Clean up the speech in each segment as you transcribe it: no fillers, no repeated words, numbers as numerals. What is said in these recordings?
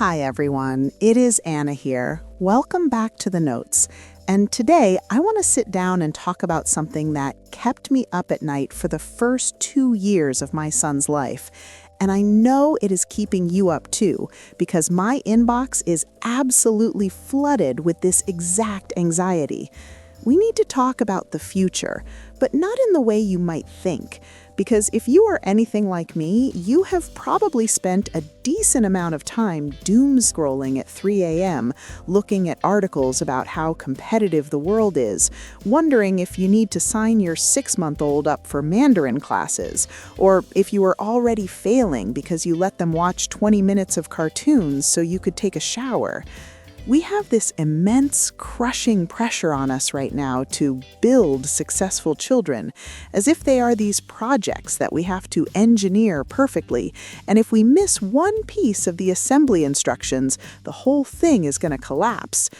Hi everyone, it is Anna here. Welcome back to the Notes. And today I want to sit down and talk about something that kept me up at night for the first 2 years of my son's life. And I know it is keeping you up too, because my inbox is absolutely flooded with this exact anxiety. We need to talk about the future, but not in the way you might think. Because if you are anything like me, you have probably spent a decent amount of time doom scrolling at 3 a.m., looking at articles about how competitive the world is, wondering if you need to sign your 6-month-old up for Mandarin classes, or if you are already failing because you let them watch 20 minutes of cartoons so you could take a shower. We have this immense, crushing pressure on us right now to build successful children, as if they are these projects that we have to engineer perfectly, and if we miss one piece of the assembly instructions, the whole thing is going to collapse.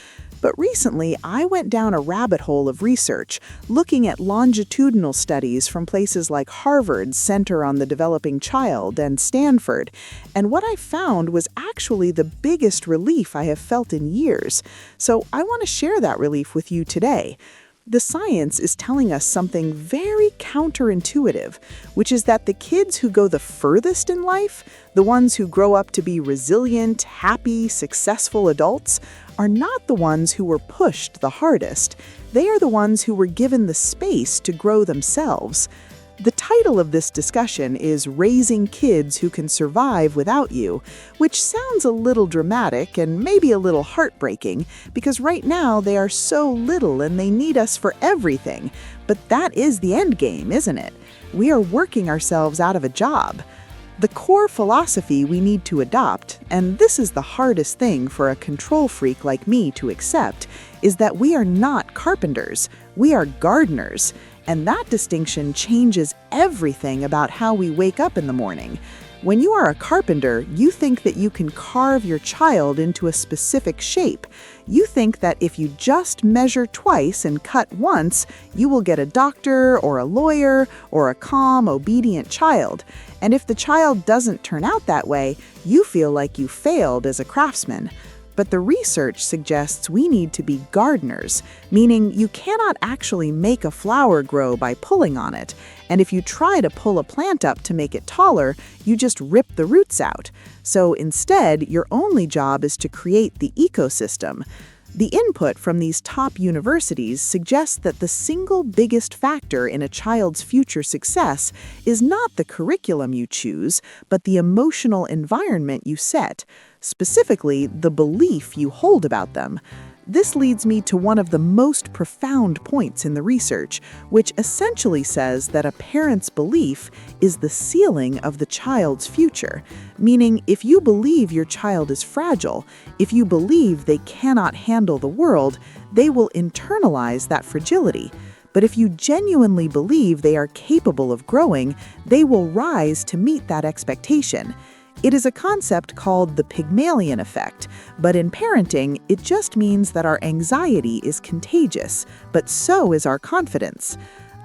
But recently, I went down a rabbit hole of research, looking at longitudinal studies from places like Harvard's Center on the Developing Child and Stanford, and what I found was actually the biggest relief I have felt in years. So I want to share that relief with you today. The science is telling us something very counterintuitive, which is that the kids who go the furthest in life, the ones who grow up to be resilient, happy, successful adults, are not the ones who were pushed the hardest. They are the ones who were given the space to grow themselves. The title of this discussion is Raising Kids Who Can Survive Without You, which sounds a little dramatic and maybe a little heartbreaking, because right now they are so little and they need us for everything. But that is the end game, isn't it? We are working ourselves out of a job. The core philosophy we need to adopt, and this is the hardest thing for a control freak like me to accept, is that we are not carpenters, we are gardeners. And that distinction changes everything about how we wake up in the morning. When you are a carpenter, you think that you can carve your child into a specific shape. You think that if you just measure twice and cut once, you will get a doctor or a lawyer or a calm, obedient child. And if the child doesn't turn out that way, you feel like you failed as a craftsman. But the research suggests we need to be gardeners, meaning you cannot actually make a flower grow by pulling on it. And if you try to pull a plant up to make it taller, you just rip the roots out. So instead, your only job is to create the ecosystem. The input from these top universities suggests that the single biggest factor in a child's future success is not the curriculum you choose, but the emotional environment you set, specifically the belief you hold about them. This leads me to one of the most profound points in the research, which essentially says that a parent's belief is the ceiling of the child's future. Meaning, if you believe your child is fragile, if you believe they cannot handle the world, they will internalize that fragility. But if you genuinely believe they are capable of growing, they will rise to meet that expectation. It is a concept called the Pygmalion effect, but in parenting, it just means that our anxiety is contagious, but so is our confidence.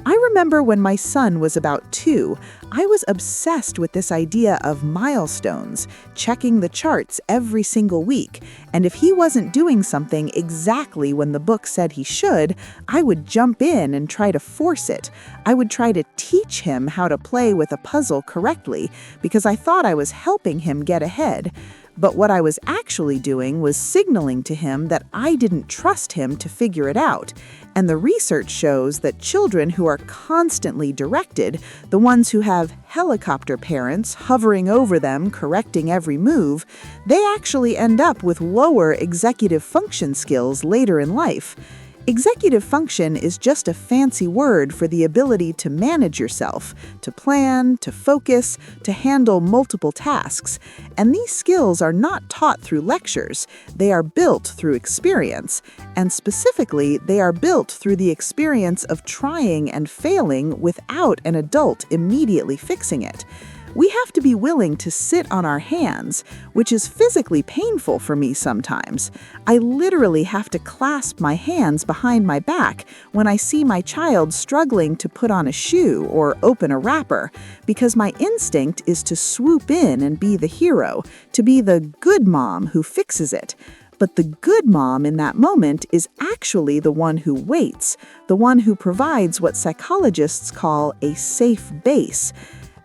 I remember when my son was about 2, I was obsessed with this idea of milestones, checking the charts every single week, and if he wasn't doing something exactly when the book said he should, I would jump in and try to force it. I would try to teach him how to play with a puzzle correctly because I thought I was helping him get ahead. But what I was actually doing was signaling to him that I didn't trust him to figure it out. And the research shows that children who are constantly directed, the ones who have helicopter parents hovering over them, correcting every move, they actually end up with lower executive function skills later in life. Executive function is just a fancy word for the ability to manage yourself, to plan, to focus, to handle multiple tasks. And these skills are not taught through lectures. They are built through experience. And specifically, they are built through the experience of trying and failing without an adult immediately fixing it. We have to be willing to sit on our hands, which is physically painful for me sometimes. I literally have to clasp my hands behind my back when I see my child struggling to put on a shoe or open a wrapper, because my instinct is to swoop in and be the hero, to be the good mom who fixes it. But the good mom in that moment is actually the one who waits, the one who provides what psychologists call a safe base.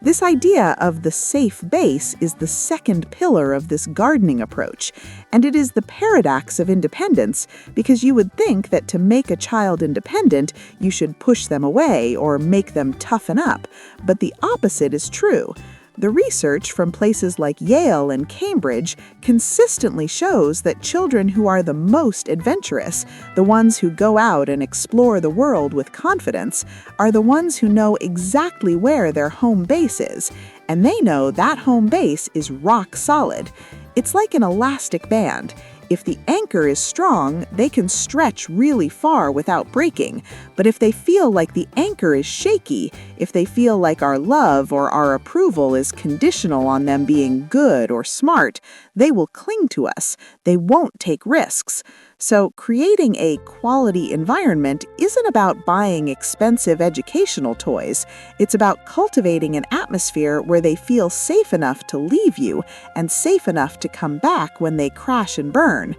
This idea of the safe base is the second pillar of this gardening approach, and it is the paradox of independence, because you would think that to make a child independent, you should push them away or make them toughen up, but the opposite is true. The research from places like Yale and Cambridge consistently shows that children who are the most adventurous, the ones who go out and explore the world with confidence, are the ones who know exactly where their home base is, and they know that home base is rock solid. It's like an elastic band. If the anchor is strong, they can stretch really far without breaking. But if they feel like the anchor is shaky, if they feel like our love or our approval is conditional on them being good or smart, they will cling to us. They won't take risks. So creating a quality environment isn't about buying expensive educational toys. It's about cultivating an atmosphere where they feel safe enough to leave you and safe enough to come back when they crash and burn.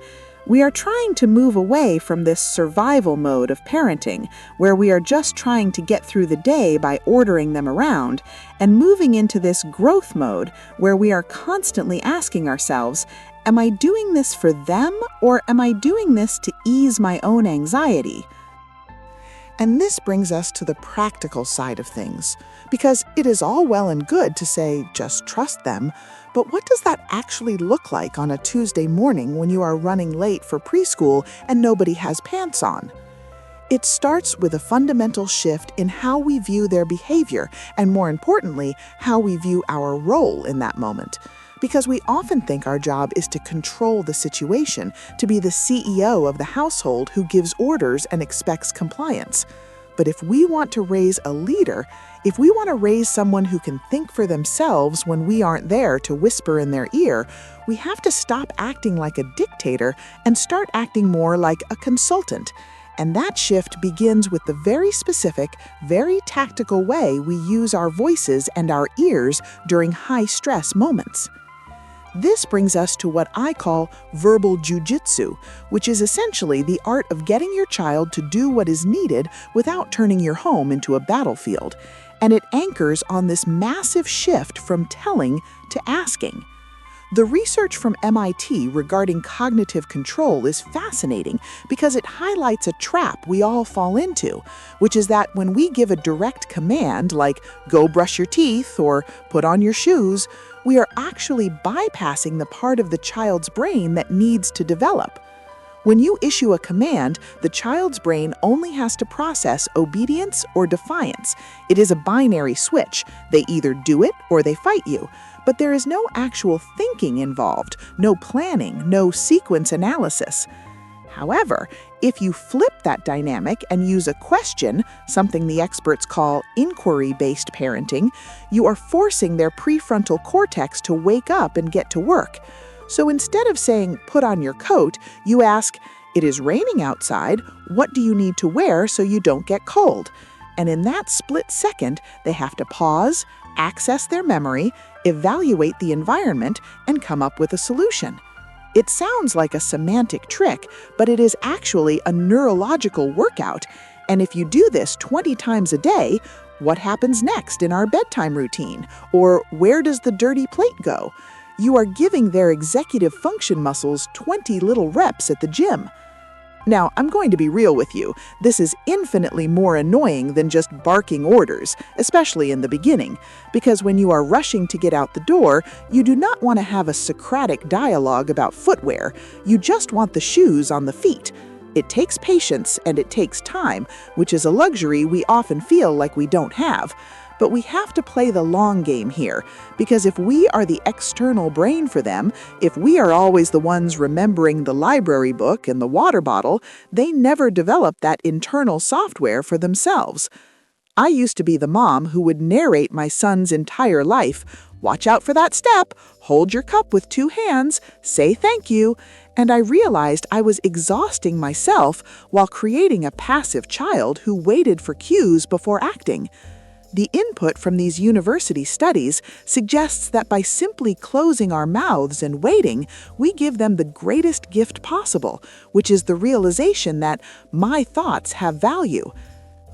We are trying to move away from this survival mode of parenting, where we are just trying to get through the day by ordering them around, and moving into this growth mode where we are constantly asking ourselves, am I doing this for them, or am I doing this to ease my own anxiety? And this brings us to the practical side of things, because it is all well and good to say, just trust them, but what does that actually look like on a Tuesday morning when you are running late for preschool and nobody has pants on? It starts with a fundamental shift in how we view their behavior, and more importantly, how we view our role in that moment. Because we often think our job is to control the situation, to be the CEO of the household who gives orders and expects compliance. But if we want to raise a leader, if we want to raise someone who can think for themselves when we aren't there to whisper in their ear, we have to stop acting like a dictator and start acting more like a consultant. And that shift begins with the very specific, very tactical way we use our voices and our ears during high-stress moments. This brings us to what I call verbal Jiu-Jitsu, which is essentially the art of getting your child to do what is needed without turning your home into a battlefield. And it anchors on this massive shift from telling to asking. The research from MIT regarding cognitive control is fascinating because it highlights a trap we all fall into, which is that when we give a direct command like, go brush your teeth or put on your shoes, we are actually bypassing the part of the child's brain that needs to develop. When you issue a command, the child's brain only has to process obedience or defiance. It is a binary switch. They either do it or they fight you. But there is no actual thinking involved, no planning, no sequence analysis. However, if you flip that dynamic and use a question, something the experts call inquiry-based parenting, you are forcing their prefrontal cortex to wake up and get to work. So instead of saying, put on your coat, you ask, it is raining outside, what do you need to wear so you don't get cold? And in that split second, they have to pause, access their memory, evaluate the environment, and come up with a solution. It sounds like a semantic trick, but it is actually a neurological workout. And if you do this 20 times a day, what happens next in our bedtime routine? Or where does the dirty plate go? You are giving their executive function muscles 20 little reps at the gym. Now, I'm going to be real with you. This is infinitely more annoying than just barking orders, especially in the beginning, because when you are rushing to get out the door, you do not want to have a Socratic dialogue about footwear. You just want the shoes on the feet. It takes patience and it takes time, which is a luxury we often feel like we don't have. But we have to play the long game here, because if we are the external brain for them, if we are always the ones remembering the library book and the water bottle, they never develop that internal software for themselves. I used to be the mom who would narrate my son's entire life. Watch out for that step, hold your cup with 2 hands, say thank you, and I realized I was exhausting myself while creating a passive child who waited for cues before acting. The input from these university studies suggests that by simply closing our mouths and waiting, we give them the greatest gift possible, which is the realization that my thoughts have value.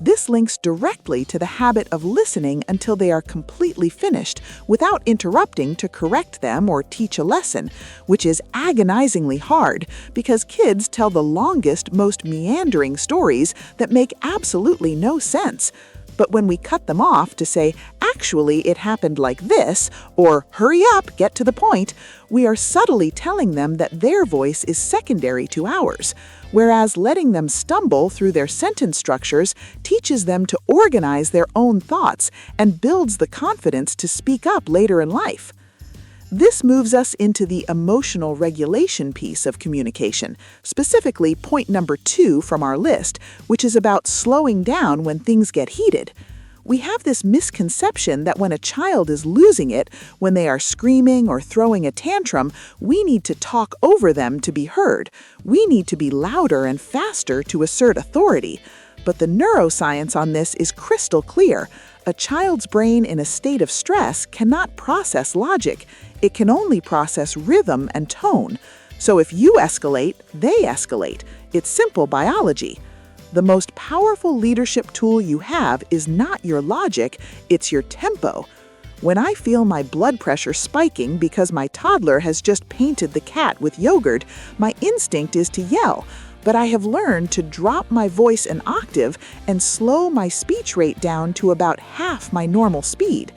This links directly to the habit of listening until they are completely finished without interrupting to correct them or teach a lesson, which is agonizingly hard because kids tell the longest, most meandering stories that make absolutely no sense. But when we cut them off to say, actually, it happened like this, or hurry up, get to the point, we are subtly telling them that their voice is secondary to ours, whereas letting them stumble through their sentence structures teaches them to organize their own thoughts and builds the confidence to speak up later in life. This moves us into the emotional regulation piece of communication, specifically point number 2 from our list, which is about slowing down when things get heated. We have this misconception that when a child is losing it, when they are screaming or throwing a tantrum, we need to talk over them to be heard. We need to be louder and faster to assert authority. But the neuroscience on this is crystal clear. A child's brain in a state of stress cannot process logic. It can only process rhythm and tone. So if you escalate, they escalate. It's simple biology. The most powerful leadership tool you have is not your logic, it's your tempo. When I feel my blood pressure spiking because my toddler has just painted the cat with yogurt, my instinct is to yell. But I have learned to drop my voice an octave and slow my speech rate down to about half my normal speed.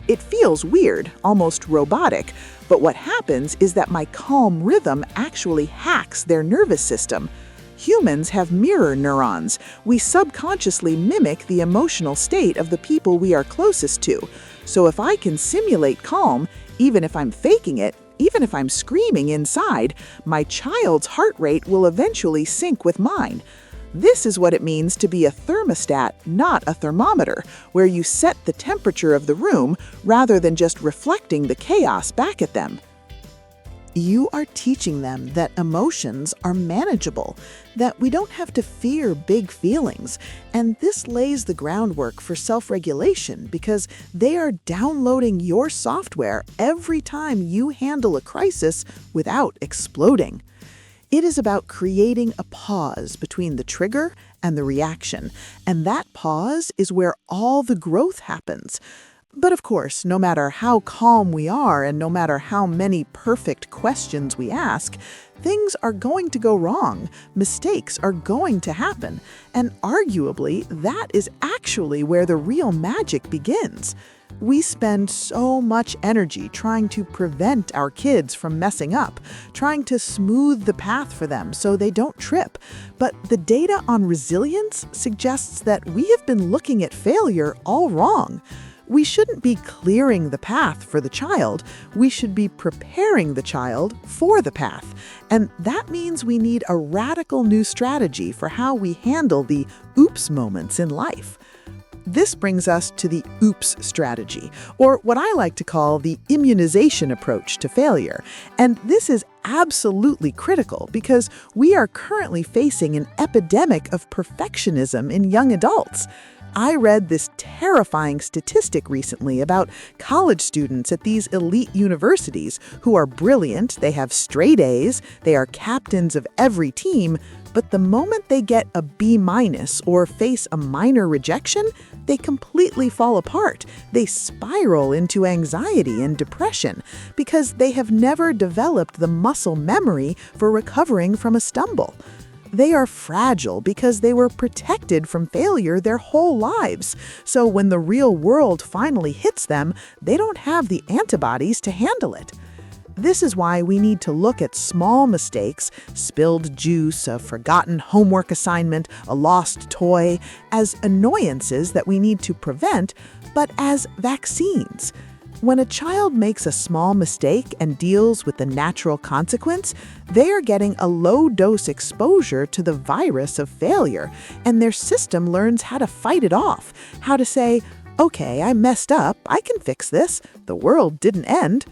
It feels weird, almost robotic, but what happens is that my calm rhythm actually hacks their nervous system. Humans have mirror neurons. We subconsciously mimic the emotional state of the people we are closest to. So if I can simulate calm, even if I'm faking it, even if I'm screaming inside, my child's heart rate will eventually sync with mine. This is what it means to be a thermostat, not a thermometer, where you set the temperature of the room rather than just reflecting the chaos back at them. You are teaching them that emotions are manageable, that we don't have to fear big feelings, and this lays the groundwork for self-regulation because they are downloading your software every time you handle a crisis without exploding. It is about creating a pause between the trigger and the reaction, and that pause is where all the growth happens. But of course, no matter how calm we are and no matter how many perfect questions we ask, things are going to go wrong, mistakes are going to happen, and arguably that is actually where the real magic begins. We spend so much energy trying to prevent our kids from messing up, trying to smooth the path for them so they don't trip. But the data on resilience suggests that we have been looking at failure all wrong. We shouldn't be clearing the path for the child. We should be preparing the child for the path. And that means we need a radical new strategy for how we handle the oops moments in life. This brings us to the OOPS strategy, or what I like to call the immunization approach to failure. And this is absolutely critical because we are currently facing an epidemic of perfectionism in young adults. I read this terrifying statistic recently about college students at these elite universities who are brilliant, they have straight A's, they are captains of every team, but the moment they get a B- or face a minor rejection, they completely fall apart. They spiral into anxiety and depression because they have never developed the muscle memory for recovering from a stumble. They are fragile because they were protected from failure their whole lives. So when the real world finally hits them, they don't have the antibodies to handle it. This is why we need to look at small mistakes, spilled juice, a forgotten homework assignment, a lost toy, as annoyances that we need to prevent, but as vaccines. When a child makes a small mistake and deals with the natural consequence, they are getting a low-dose exposure to the virus of failure, and their system learns how to fight it off, how to say, okay, I messed up, I can fix this, the world didn't end.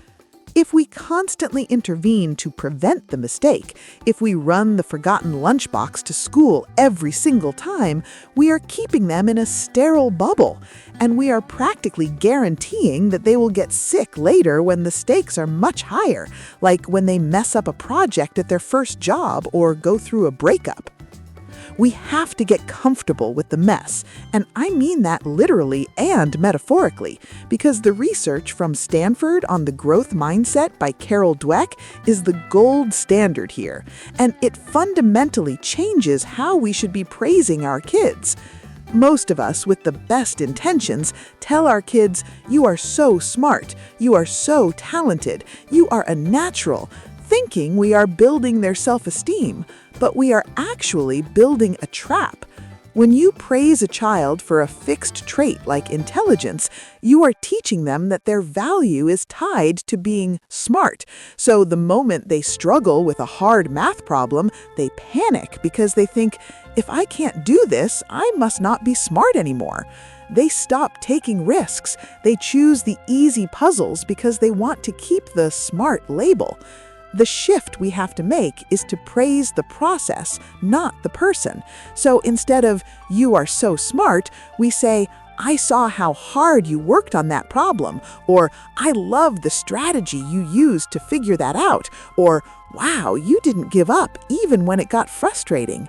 If we constantly intervene to prevent the mistake, if we run the forgotten lunchbox to school every single time, we are keeping them in a sterile bubble, and we are practically guaranteeing that they will get sick later when the stakes are much higher, like when they mess up a project at their first job or go through a breakup. We have to get comfortable with the mess, and I mean that literally and metaphorically, because the research from Stanford on the growth mindset by Carol Dweck is the gold standard here, and it fundamentally changes how we should be praising our kids. Most of us, with the best intentions, tell our kids, "You are so smart, you are so talented, you are a natural," thinking we are building their self-esteem, but we are actually building a trap. When you praise a child for a fixed trait like intelligence, you are teaching them that their value is tied to being smart. So the moment they struggle with a hard math problem, they panic because they think, if I can't do this, I must not be smart anymore. They stop taking risks. They choose the easy puzzles because they want to keep the smart label. The shift we have to make is to praise the process, not the person. So instead of, "You are so smart," we say, "I saw how hard you worked on that problem," or "I love the strategy you used to figure that out," or "Wow, you didn't give up even when it got frustrating."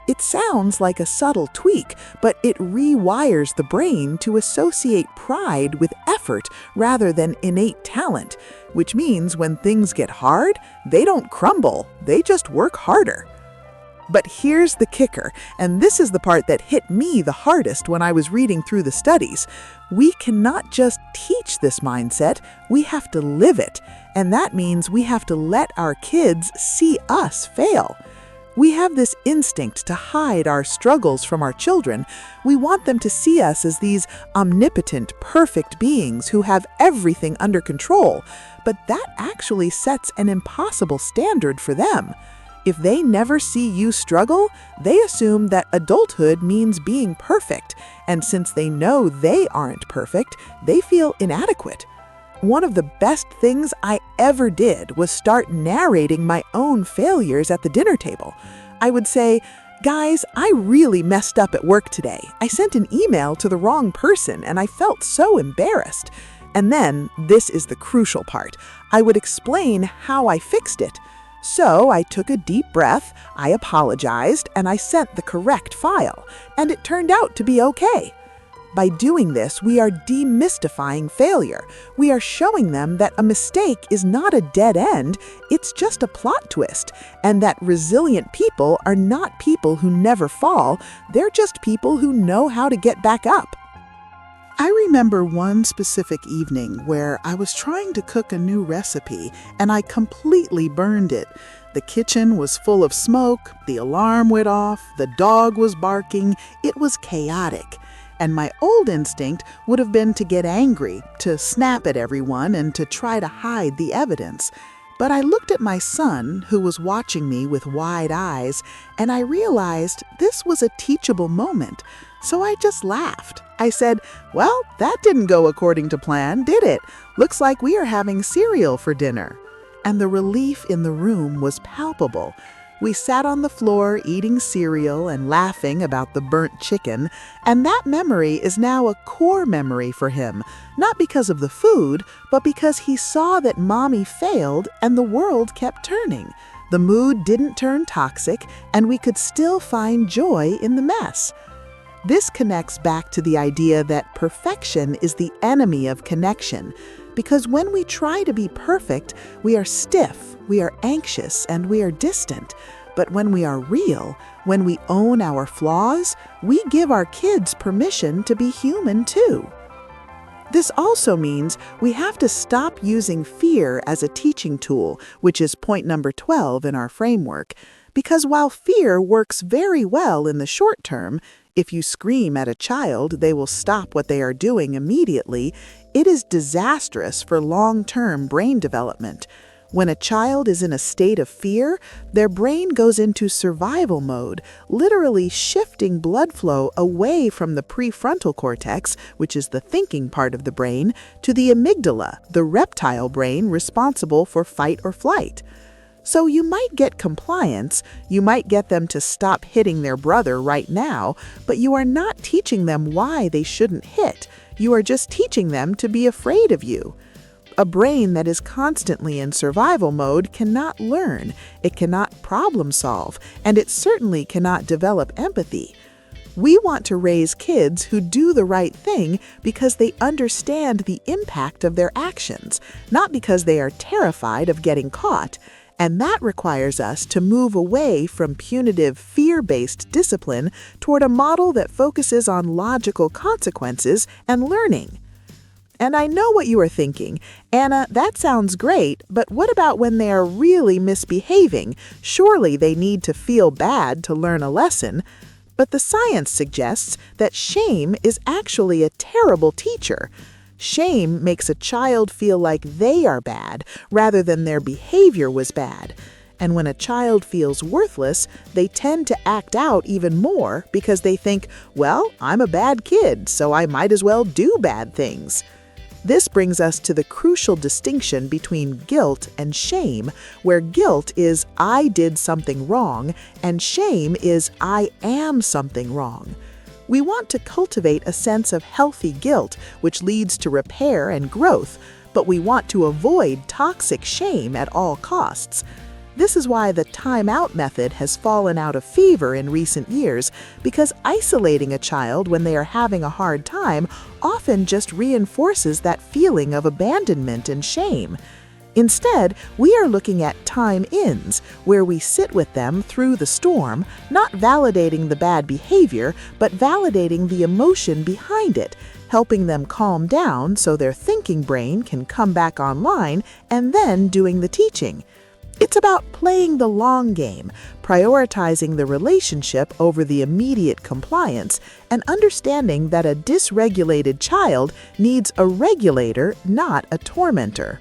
It sounds like a subtle tweak, but it rewires the brain to associate pride with effort rather than innate talent, which means when things get hard, they don't crumble, they just work harder. But here's the kicker, and this is the part that hit me the hardest when I was reading through the studies. We cannot just teach this mindset, we have to live it, and that means we have to let our kids see us fail. We have this instinct to hide our struggles from our children. We want them to see us as these omnipotent, perfect beings who have everything under control, but that actually sets an impossible standard for them. If they never see you struggle, they assume that adulthood means being perfect, and since they know they aren't perfect, they feel inadequate. One of the best things I ever did was start narrating my own failures at the dinner table. I would say, "Guys, I really messed up at work today. I sent an email to the wrong person and I felt so embarrassed." And then, this is the crucial part, I would explain how I fixed it. So I took a deep breath, I apologized, and I sent the correct file. And it turned out to be okay. By doing this, we are demystifying failure. We are showing them that a mistake is not a dead end, it's just a plot twist, and that resilient people are not people who never fall, they're just people who know how to get back up. I remember one specific evening where I was trying to cook a new recipe and I completely burned it. The kitchen was full of smoke, the alarm went off, the dog was barking, it was chaotic. And my old instinct would have been to get angry, to snap at everyone, and to try to hide the evidence. But I looked at my son, who was watching me with wide eyes, and I realized this was a teachable moment. So I just laughed. I said, "Well, that didn't go according to plan, did it? Looks like we are having cereal for dinner." And the relief in the room was palpable. We sat on the floor eating cereal and laughing about the burnt chicken, and that memory is now a core memory for him, not because of the food, but because he saw that Mommy failed and the world kept turning. The mood didn't turn toxic, and we could still find joy in the mess. This connects back to the idea that perfection is the enemy of connection, because when we try to be perfect, we are stiff, we are anxious, and we are distant. But when we are real, when we own our flaws, we give our kids permission to be human too. This also means we have to stop using fear as a teaching tool, which is point number 12 in our framework. Because while fear works very well in the short term, if you scream at a child, they will stop what they are doing immediately. It is disastrous for long-term brain development. When a child is in a state of fear, their brain goes into survival mode, literally shifting blood flow away from the prefrontal cortex, which is the thinking part of the brain, to the amygdala, the reptile brain responsible for fight or flight. So you might get compliance, you might get them to stop hitting their brother right now, but you are not teaching them why they shouldn't hit. You are just teaching them to be afraid of you. A brain that is constantly in survival mode cannot learn, it cannot problem solve, and it certainly cannot develop empathy. We want to raise kids who do the right thing because they understand the impact of their actions, not because they are terrified of getting caught. And that requires us to move away from punitive, fear-based discipline toward a model that focuses on logical consequences and learning. And I know what you are thinking, Anna, that sounds great, but what about when they are really misbehaving? Surely they need to feel bad to learn a lesson. But the science suggests that shame is actually a terrible teacher. Shame makes a child feel like they are bad rather than their behavior was bad. And when a child feels worthless, they tend to act out even more because they think, well, I'm a bad kid, so I might as well do bad things. This brings us to the crucial distinction between guilt and shame, where guilt is I did something wrong and shame is I am something wrong. We want to cultivate a sense of healthy guilt, which leads to repair and growth, but we want to avoid toxic shame at all costs. This is why the time-out method has fallen out of favor in recent years, because isolating a child when they are having a hard time often just reinforces that feeling of abandonment and shame. Instead, we are looking at time-ins, where we sit with them through the storm, not validating the bad behavior, but validating the emotion behind it, helping them calm down so their thinking brain can come back online, and then doing the teaching. It's about playing the long game, prioritizing the relationship over the immediate compliance, and understanding that a dysregulated child needs a regulator, not a tormentor.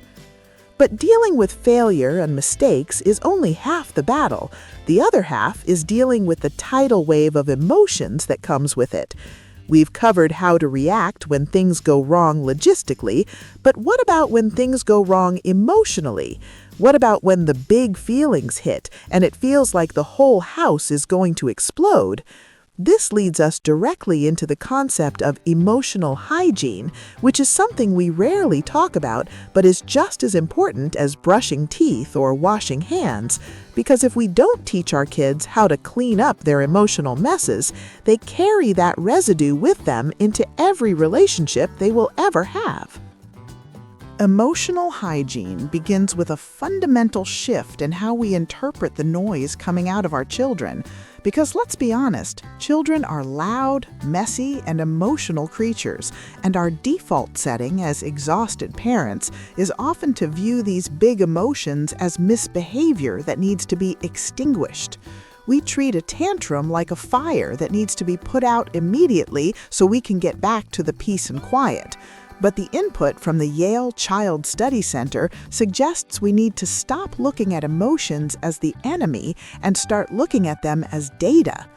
But dealing with failure and mistakes is only half the battle. The other half is dealing with the tidal wave of emotions that comes with it. We've covered how to react when things go wrong logistically, but what about when things go wrong emotionally? What about when the big feelings hit and it feels like the whole house is going to explode? This leads us directly into the concept of emotional hygiene, which is something we rarely talk about, but is just as important as brushing teeth or washing hands. Because if we don't teach our kids how to clean up their emotional messes, they carry that residue with them into every relationship they will ever have. Emotional hygiene begins with a fundamental shift in how we interpret the noise coming out of our children. Because let's be honest, children are loud, messy, and emotional creatures, and our default setting as exhausted parents is often to view these big emotions as misbehavior that needs to be extinguished. We treat a tantrum like a fire that needs to be put out immediately so we can get back to the peace and quiet. But the input from the Yale Child Study Center suggests we need to stop looking at emotions as the enemy and start looking at them as data.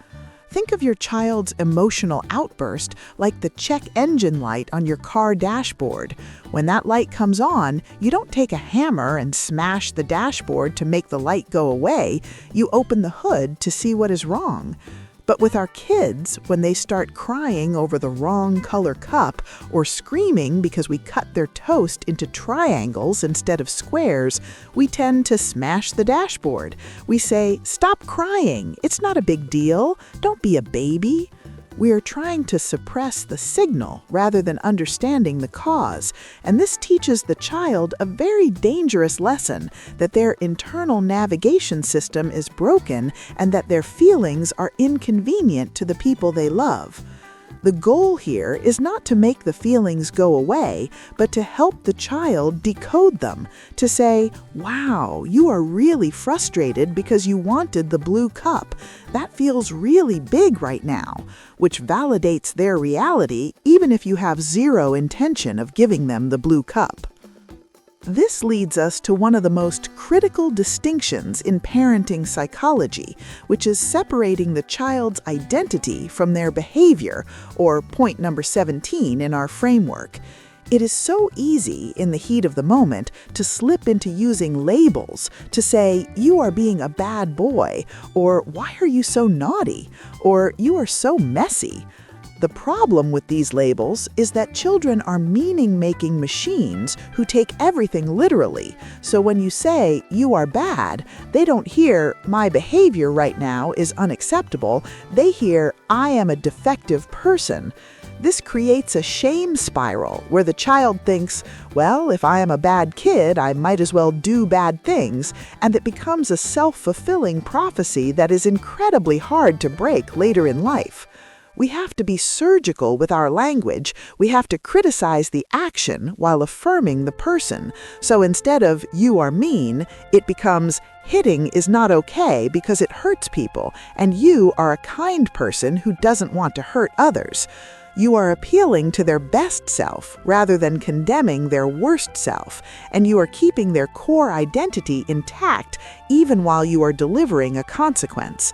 Think of your child's emotional outburst like the check engine light on your car dashboard. When that light comes on, you don't take a hammer and smash the dashboard to make the light go away. You open the hood to see what is wrong. But with our kids, when they start crying over the wrong color cup or screaming because we cut their toast into triangles instead of squares, we tend to smash the dashboard. We say, "Stop crying. It's not a big deal. Don't be a baby." We are trying to suppress the signal rather than understanding the cause, and this teaches the child a very dangerous lesson that their internal navigation system is broken and that their feelings are inconvenient to the people they love. The goal here is not to make the feelings go away, but to help the child decode them, to say, wow, you are really frustrated because you wanted the blue cup. That feels really big right now, which validates their reality even if you have zero intention of giving them the blue cup. This leads us to one of the most critical distinctions in parenting psychology, which is separating the child's identity from their behavior, or point number 17 in our framework. It is so easy in the heat of the moment to slip into using labels, to say, you are being a bad boy, or why are you so naughty, or you are so messy. The problem with these labels is that children are meaning-making machines who take everything literally. So when you say, you are bad, they don't hear, my behavior right now is unacceptable. They hear, I am a defective person. This creates a shame spiral where the child thinks, well, if I am a bad kid, I might as well do bad things, and it becomes a self-fulfilling prophecy that is incredibly hard to break later in life. We have to be surgical with our language. We have to criticize the action while affirming the person. So instead of, you are mean, it becomes, hitting is not okay because it hurts people, and you are a kind person who doesn't want to hurt others. You are appealing to their best self rather than condemning their worst self, and you are keeping their core identity intact even while you are delivering a consequence.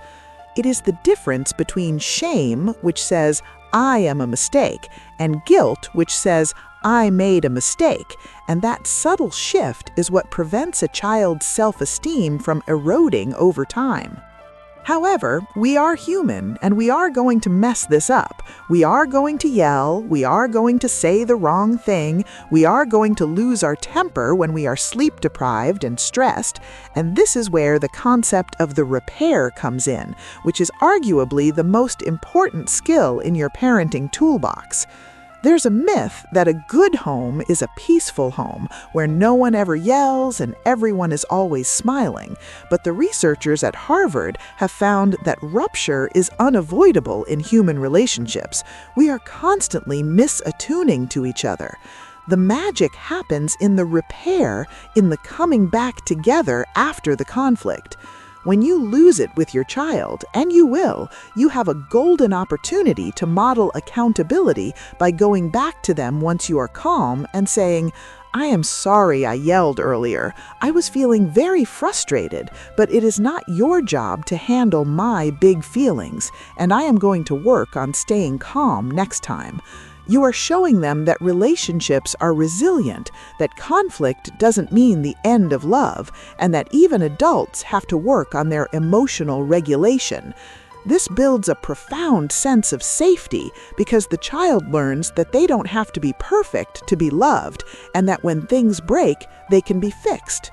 It is the difference between shame, which says, I am a mistake, and guilt, which says, I made a mistake. And that subtle shift is what prevents a child's self-esteem from eroding over time. However, we are human, and we are going to mess this up. We are going to yell, we are going to say the wrong thing, we are going to lose our temper when we are sleep-deprived and stressed, and this is where the concept of the repair comes in, which is arguably the most important skill in your parenting toolbox. There's a myth that a good home is a peaceful home, where no one ever yells and everyone is always smiling. But the researchers at Harvard have found that rupture is unavoidable in human relationships. We are constantly misattuning to each other. The magic happens in the repair, in the coming back together after the conflict. When you lose it with your child, and you will, you have a golden opportunity to model accountability by going back to them once you are calm and saying, I am sorry I yelled earlier. I was feeling very frustrated, but it is not your job to handle my big feelings, and I am going to work on staying calm next time. You are showing them that relationships are resilient, that conflict doesn't mean the end of love, and that even adults have to work on their emotional regulation. This builds a profound sense of safety because the child learns that they don't have to be perfect to be loved, and that when things break, they can be fixed.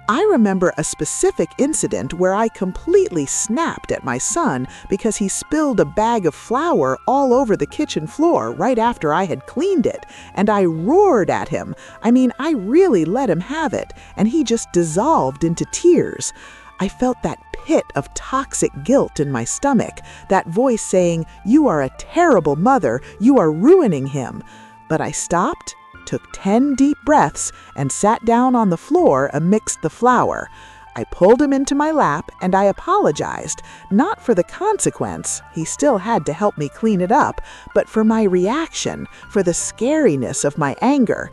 I remember a specific incident where I completely snapped at my son because he spilled a bag of flour all over the kitchen floor right after I had cleaned it, and I roared at him. I really let him have it, and he just dissolved into tears. I felt that pit of toxic guilt in my stomach, that voice saying, you are a terrible mother, you are ruining him. But I stopped, took 10 deep breaths, and sat down on the floor amidst the flour. I pulled him into my lap and I apologized, not for the consequence, he still had to help me clean it up, but for my reaction, for the scariness of my anger.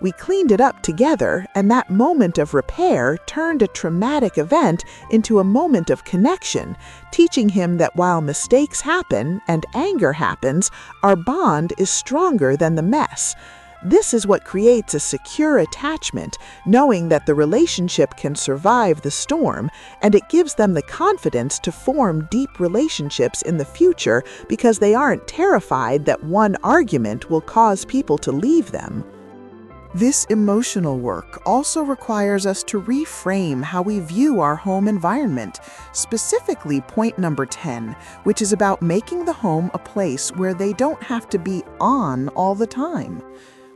We cleaned it up together, and that moment of repair turned a traumatic event into a moment of connection, teaching him that while mistakes happen and anger happens, our bond is stronger than the mess. This is what creates a secure attachment, knowing that the relationship can survive the storm, and it gives them the confidence to form deep relationships in the future because they aren't terrified that one argument will cause people to leave them. This emotional work also requires us to reframe how we view our home environment, specifically point number 10, which is about making the home a place where they don't have to be on all the time.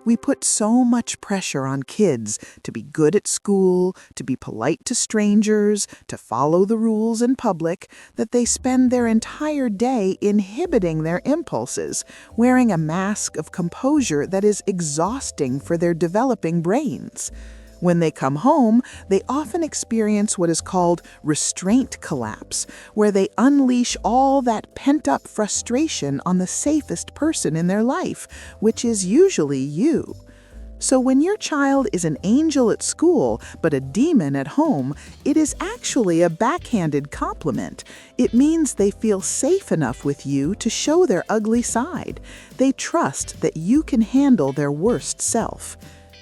We put so much pressure on kids to be good at school, to be polite to strangers, to follow the rules in public, that they spend their entire day inhibiting their impulses, wearing a mask of composure that is exhausting for their developing brains. When they come home, they often experience what is called restraint collapse, where they unleash all that pent-up frustration on the safest person in their life, which is usually you. So when your child is an angel at school but a demon at home, it is actually a backhanded compliment. It means they feel safe enough with you to show their ugly side. They trust that you can handle their worst self.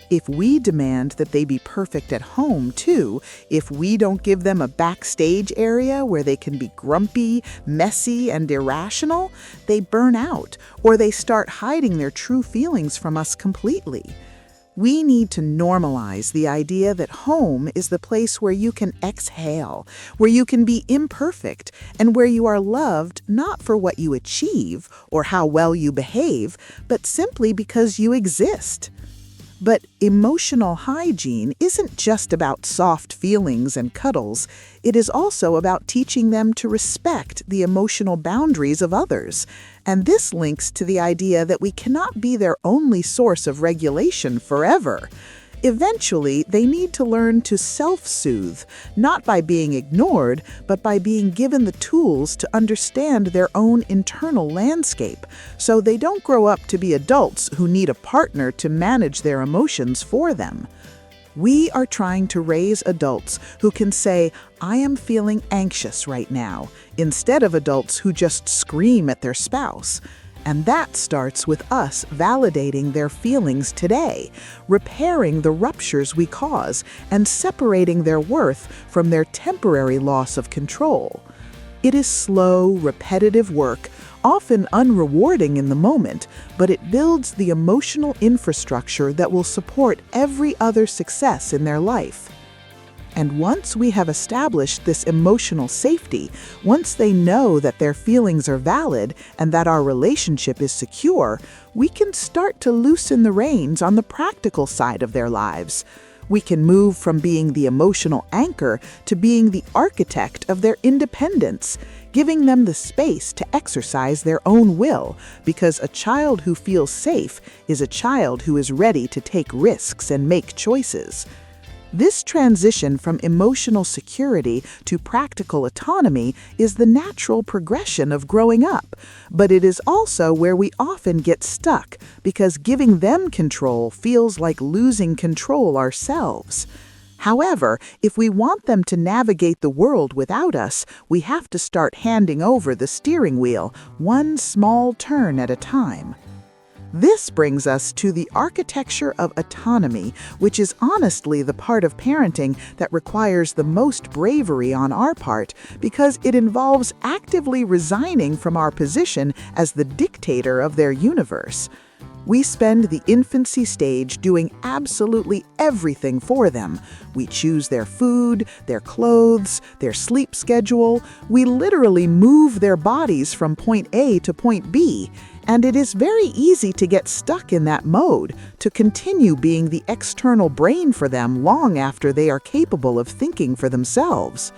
If we demand that they be perfect at home, too, if we don't give them a backstage area where they can be grumpy, messy, and irrational, they burn out, or they start hiding their true feelings from us completely. We need to normalize the idea that home is the place where you can exhale, where you can be imperfect, and where you are loved not for what you achieve or how well you behave, but simply because you exist. But emotional hygiene isn't just about soft feelings and cuddles. It is also about teaching them to respect the emotional boundaries of others. And this links to the idea that we cannot be their only source of regulation forever. Eventually, they need to learn to self-soothe, not by being ignored, but by being given the tools to understand their own internal landscape, so they don't grow up to be adults who need a partner to manage their emotions for them. We are trying to raise adults who can say, "I am feeling anxious right now," instead of adults who just scream at their spouse. And that starts with us validating their feelings today, repairing the ruptures we cause, and separating their worth from their temporary loss of control. It is slow, repetitive work, often unrewarding in the moment, but it builds the emotional infrastructure that will support every other success in their life. And once we have established this emotional safety, once they know that their feelings are valid and that our relationship is secure, we can start to loosen the reins on the practical side of their lives. We can move from being the emotional anchor to being the architect of their independence, giving them the space to exercise their own will, because a child who feels safe is a child who is ready to take risks and make choices. This transition from emotional security to practical autonomy is the natural progression of growing up, but it is also where we often get stuck because giving them control feels like losing control ourselves. However, if we want them to navigate the world without us, we have to start handing over the steering wheel, one small turn at a time. This brings us to the architecture of autonomy, which is honestly the part of parenting that requires the most bravery on our part because it involves actively resigning from our position as the dictator of their universe. We spend the infancy stage doing absolutely everything for them. We choose their food, their clothes, their sleep schedule. We literally move their bodies from point A to point B. And it is very easy to get stuck in that mode, to continue being the external brain for them long after they are capable of thinking for themselves.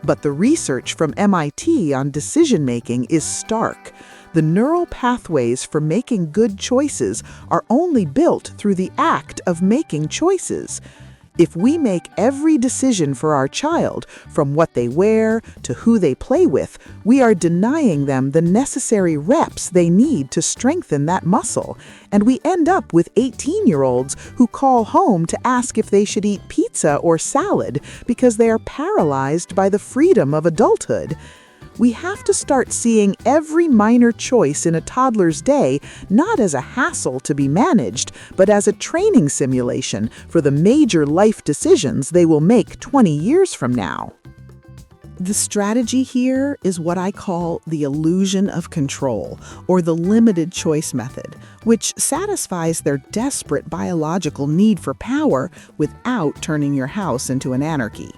But the research from MIT on decision-making is stark. The neural pathways for making good choices are only built through the act of making choices. If we make every decision for our child, from what they wear to who they play with, we are denying them the necessary reps they need to strengthen that muscle. And we end up with 18-year-olds who call home to ask if they should eat pizza or salad because they are paralyzed by the freedom of adulthood. We have to start seeing every minor choice in a toddler's day not as a hassle to be managed, but as a training simulation for the major life decisions they will make 20 years from now. The strategy here is what I call the illusion of control, or the limited choice method, which satisfies their desperate biological need for power without turning your house into an anarchy.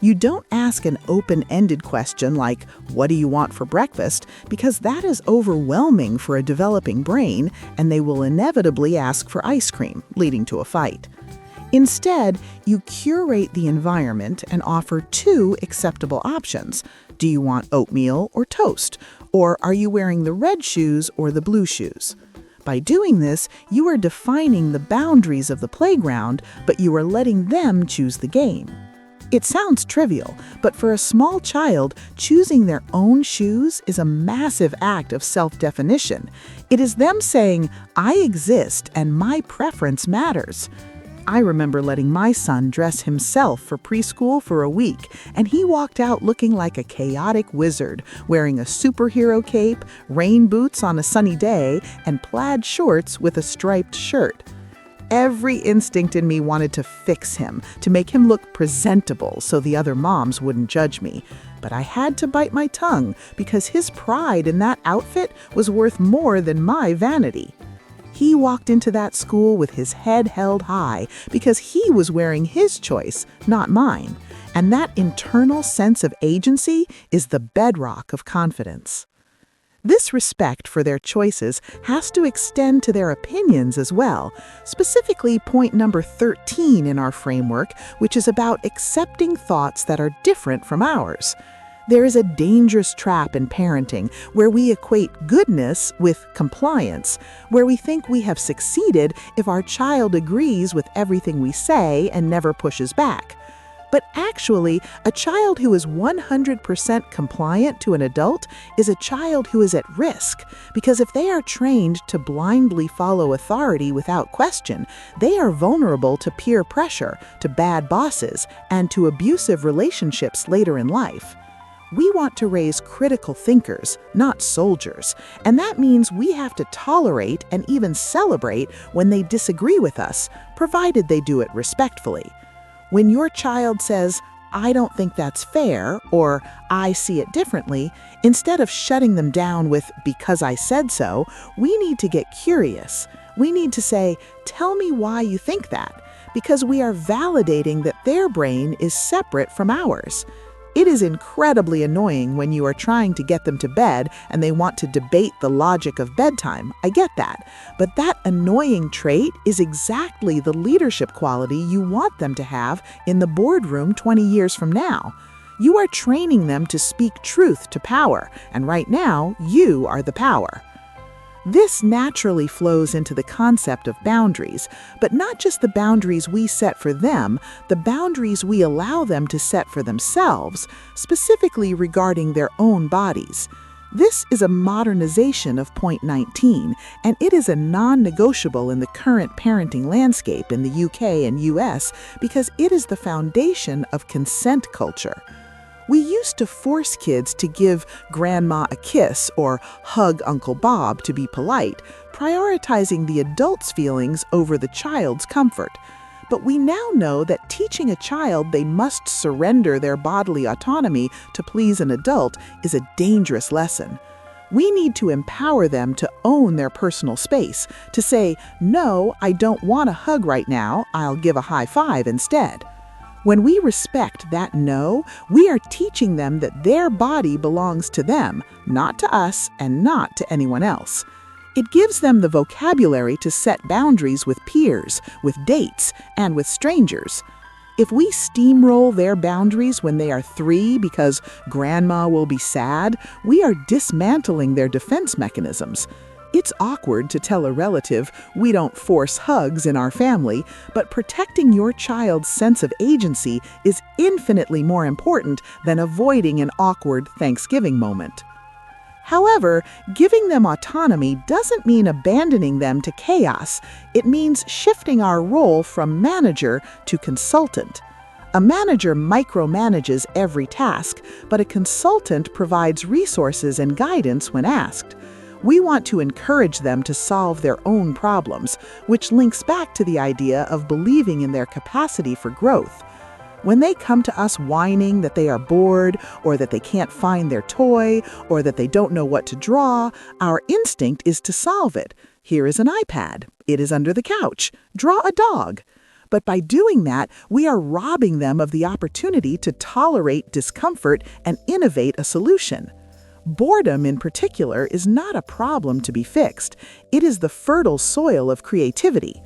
You don't ask an open-ended question like, "What do you want for breakfast?" because that is overwhelming for a developing brain, and they will inevitably ask for ice cream, leading to a fight. Instead, you curate the environment and offer two acceptable options. Do you want oatmeal or toast? Or are you wearing the red shoes or the blue shoes? By doing this, you are defining the boundaries of the playground, but you are letting them choose the game. It sounds trivial, but for a small child, choosing their own shoes is a massive act of self-definition. It is them saying, "I exist and my preference matters." I remember letting my son dress himself for preschool for a week, and he walked out looking like a chaotic wizard, wearing a superhero cape, rain boots on a sunny day, and plaid shorts with a striped shirt. Every instinct in me wanted to fix him, to make him look presentable so the other moms wouldn't judge me. But I had to bite my tongue because his pride in that outfit was worth more than my vanity. He walked into that school with his head held high because he was wearing his choice, not mine. And that internal sense of agency is the bedrock of confidence. This respect for their choices has to extend to their opinions as well, specifically point number 13 in our framework, which is about accepting thoughts that are different from ours. There is a dangerous trap in parenting where we equate goodness with compliance, where we think we have succeeded if our child agrees with everything we say and never pushes back. But actually, a child who is 100% compliant to an adult is a child who is at risk, because if they are trained to blindly follow authority without question, they are vulnerable to peer pressure, to bad bosses, and to abusive relationships later in life. We want to raise critical thinkers, not soldiers, and that means we have to tolerate and even celebrate when they disagree with us, provided they do it respectfully. When your child says, "I don't think that's fair," or "I see it differently," instead of shutting them down with "because I said so," we need to get curious. We need to say, "Tell me why you think that," because we are validating that their brain is separate from ours. It is incredibly annoying when you are trying to get them to bed and they want to debate the logic of bedtime. I get that. But that annoying trait is exactly the leadership quality you want them to have in the boardroom 20 years from now. You are training them to speak truth to power, and right now, you are the power. This naturally flows into the concept of boundaries, but not just the boundaries we set for them, the boundaries we allow them to set for themselves, specifically regarding their own bodies. This is a modernization of point 19, and it is a non-negotiable in the current parenting landscape in the UK and US because it is the foundation of consent culture. We used to force kids to give grandma a kiss or hug Uncle Bob to be polite, prioritizing the adult's feelings over the child's comfort. But we now know that teaching a child they must surrender their bodily autonomy to please an adult is a dangerous lesson. We need to empower them to own their personal space, to say, "No, I don't want a hug right now, I'll give a high five instead." When we respect that no, we are teaching them that their body belongs to them, not to us and not to anyone else. It gives them the vocabulary to set boundaries with peers, with dates, and with strangers. If we steamroll their boundaries when they are 3 because grandma will be sad, we are dismantling their defense mechanisms. It's awkward to tell a relative, "We don't force hugs in our family," but protecting your child's sense of agency is infinitely more important than avoiding an awkward Thanksgiving moment. However, giving them autonomy doesn't mean abandoning them to chaos. It means shifting our role from manager to consultant. A manager micromanages every task, but a consultant provides resources and guidance when asked. We want to encourage them to solve their own problems, which links back to the idea of believing in their capacity for growth. When they come to us whining that they are bored, or that they can't find their toy, or that they don't know what to draw, our instinct is to solve it. Here is an iPad. It is under the couch. Draw a dog. But by doing that, we are robbing them of the opportunity to tolerate discomfort and innovate a solution. Boredom, in particular, is not a problem to be fixed. It is the fertile soil of creativity.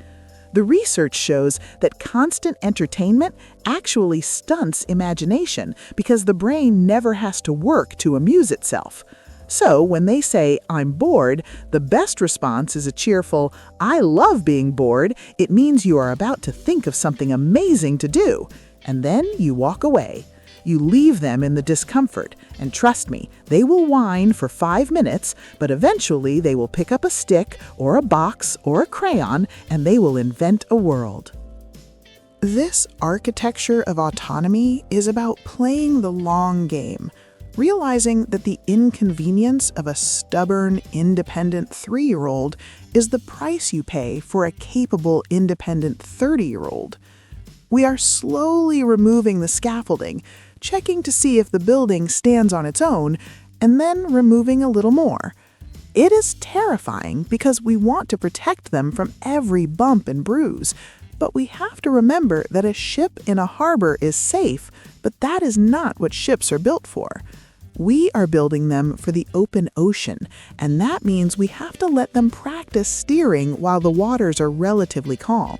The research shows that constant entertainment actually stunts imagination because the brain never has to work to amuse itself. So when they say, "I'm bored," the best response is a cheerful, "I love being bored." It means you are about to think of something amazing to do. And then you walk away. You leave them in the discomfort, and trust me, they will whine for 5 minutes, but eventually they will pick up a stick or a box or a crayon, and they will invent a world. This architecture of autonomy is about playing the long game, realizing that the inconvenience of a stubborn, independent 3-year-old is the price you pay for a capable, independent 30-year-old. We are slowly removing the scaffolding, checking to see if the building stands on its own, and then removing a little more. It is terrifying because we want to protect them from every bump and bruise, but we have to remember that a ship in a harbor is safe, but that is not what ships are built for. We are building them for the open ocean, and that means we have to let them practice steering while the waters are relatively calm.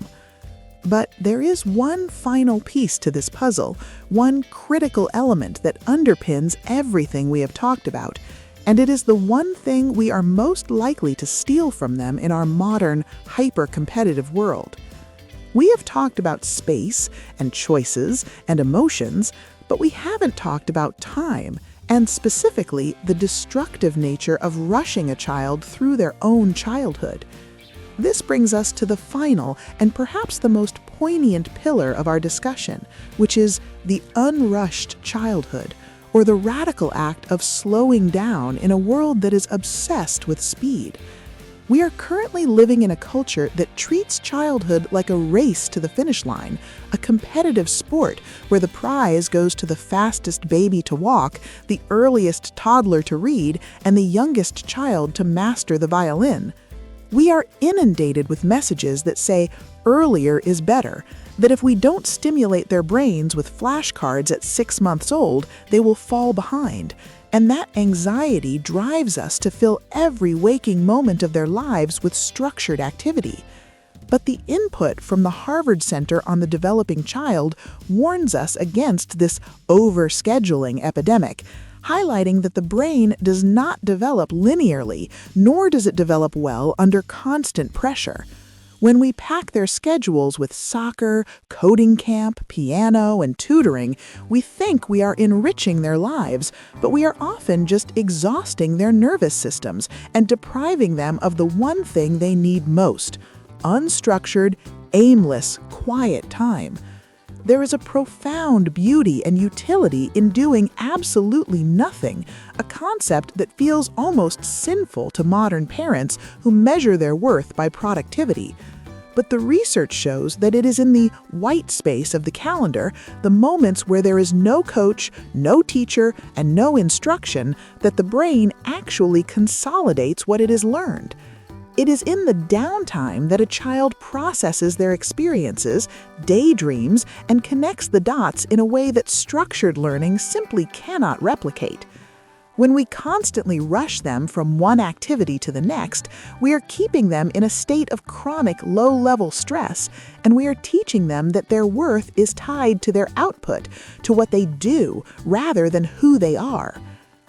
But there is one final piece to this puzzle, one critical element that underpins everything we have talked about, and it is the one thing we are most likely to steal from them in our modern, hyper-competitive world. We have talked about space and choices and emotions, but we haven't talked about time, and specifically the destructive nature of rushing a child through their own childhood. This brings us to the final and perhaps the most poignant pillar of our discussion, which is the unrushed childhood, or the radical act of slowing down in a world that is obsessed with speed. We are currently living in a culture that treats childhood like a race to the finish line, a competitive sport where the prize goes to the fastest baby to walk, the earliest toddler to read, and the youngest child to master the violin. We are inundated with messages that say earlier is better, that if we don't stimulate their brains with flashcards at 6 months old, they will fall behind. And that anxiety drives us to fill every waking moment of their lives with structured activity. But the input from the Harvard Center on the Developing Child warns us against this overscheduling epidemic, highlighting that the brain does not develop linearly, nor does it develop well under constant pressure. When we pack their schedules with soccer, coding camp, piano, and tutoring, we think we are enriching their lives, but we are often just exhausting their nervous systems and depriving them of the one thing they need most: unstructured, aimless, quiet time. There is a profound beauty and utility in doing absolutely nothing, a concept that feels almost sinful to modern parents who measure their worth by productivity. But the research shows that it is in the white space of the calendar, the moments where there is no coach, no teacher, and no instruction, that the brain actually consolidates what it has learned. It is in the downtime that a child processes their experiences, daydreams, and connects the dots in a way that structured learning simply cannot replicate. When we constantly rush them from one activity to the next, we are keeping them in a state of chronic low-level stress, and we are teaching them that their worth is tied to their output, to what they do, rather than who they are.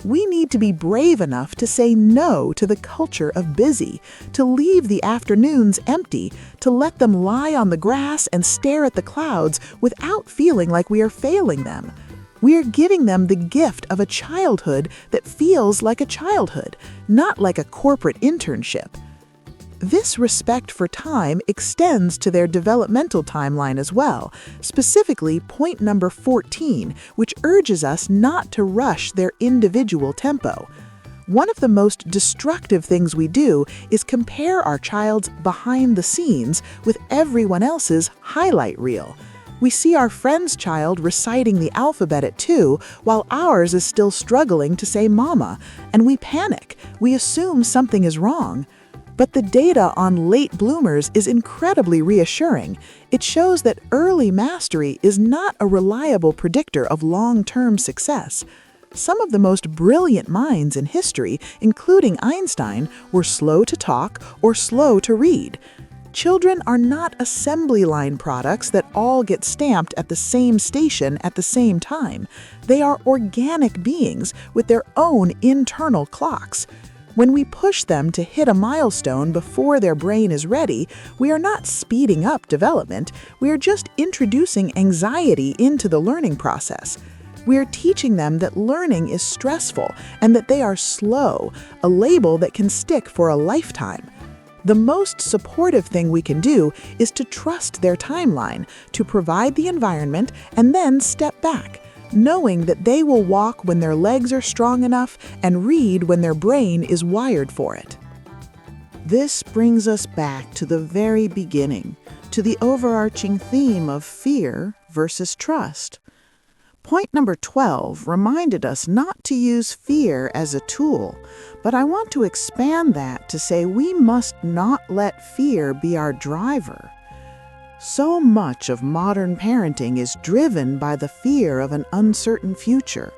We need to be brave enough to say no to the culture of busy, to leave the afternoons empty, to let them lie on the grass and stare at the clouds without feeling like we are failing them. We are giving them the gift of a childhood that feels like a childhood, not like a corporate internship. This respect for time extends to their developmental timeline as well, specifically point number 14, which urges us not to rush their individual tempo. One of the most destructive things we do is compare our child's behind the scenes with everyone else's highlight reel. We see our friend's child reciting the alphabet at 2, while ours is still struggling to say mama, and we panic. We assume something is wrong. But the data on late bloomers is incredibly reassuring. It shows that early mastery is not a reliable predictor of long-term success. Some of the most brilliant minds in history, including Einstein, were slow to talk or slow to read. Children are not assembly line products that all get stamped at the same station at the same time. They are organic beings with their own internal clocks. When we push them to hit a milestone before their brain is ready, we are not speeding up development, we are just introducing anxiety into the learning process. We are teaching them that learning is stressful and that they are slow, a label that can stick for a lifetime. The most supportive thing we can do is to trust their timeline, to provide the environment, and then step back, knowing that they will walk when their legs are strong enough and read when their brain is wired for it. This brings us back to the very beginning, to the overarching theme of fear versus trust. Point number 12 reminded us not to use fear as a tool, but I want to expand that to say we must not let fear be our driver. So much of modern parenting is driven by the fear of an uncertain future.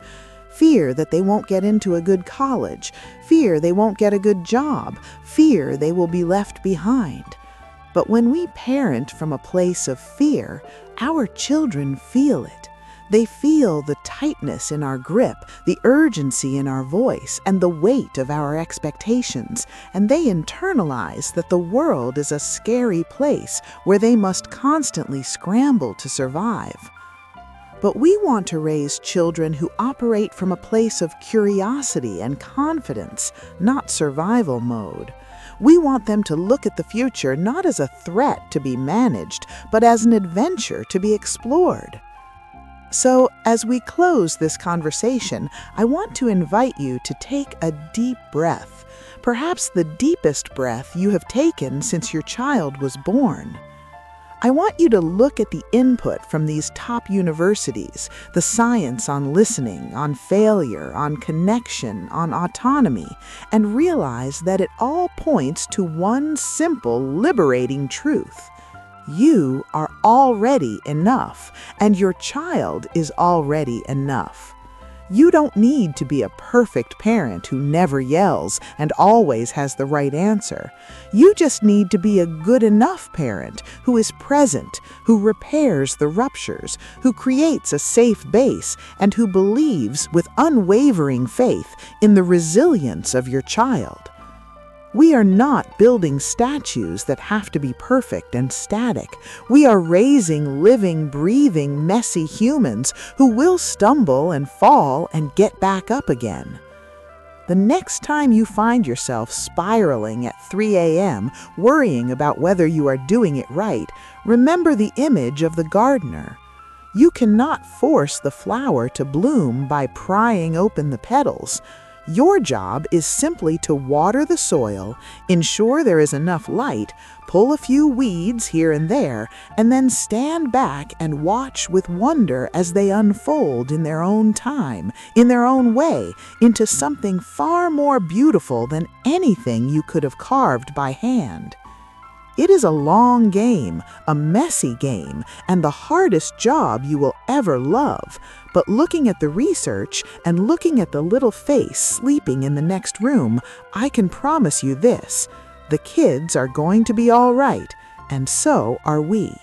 Fear that they won't get into a good college, fear they won't get a good job, fear they will be left behind. But when we parent from a place of fear, our children feel it. They feel the tightness in our grip, the urgency in our voice, and the weight of our expectations, and they internalize that the world is a scary place where they must constantly scramble to survive. But we want to raise children who operate from a place of curiosity and confidence, not survival mode. We want them to look at the future not as a threat to be managed, but as an adventure to be explored. So, as we close this conversation, I want to invite you to take a deep breath, perhaps the deepest breath you have taken since your child was born. I want you to look at the input from these top universities, the science on listening, on failure, on connection, on autonomy, and realize that it all points to one simple, liberating truth. You are already enough, and your child is already enough. You don't need to be a perfect parent who never yells and always has the right answer. You just need to be a good enough parent who is present, who repairs the ruptures, who creates a safe base, and who believes with unwavering faith in the resilience of your child. We are not building statues that have to be perfect and static. We are raising living, breathing, messy humans who will stumble and fall and get back up again. The next time you find yourself spiraling at 3 a.m., worrying about whether you are doing it right, remember the image of the gardener. You cannot force the flower to bloom by prying open the petals. Your job is simply to water the soil, ensure there is enough light, pull a few weeds here and there, and then stand back and watch with wonder as they unfold in their own time, in their own way, into something far more beautiful than anything you could have carved by hand. It is a long game, a messy game, and the hardest job you will ever love. But looking at the research and looking at the little face sleeping in the next room, I can promise you this: the kids are going to be all right, and so are we.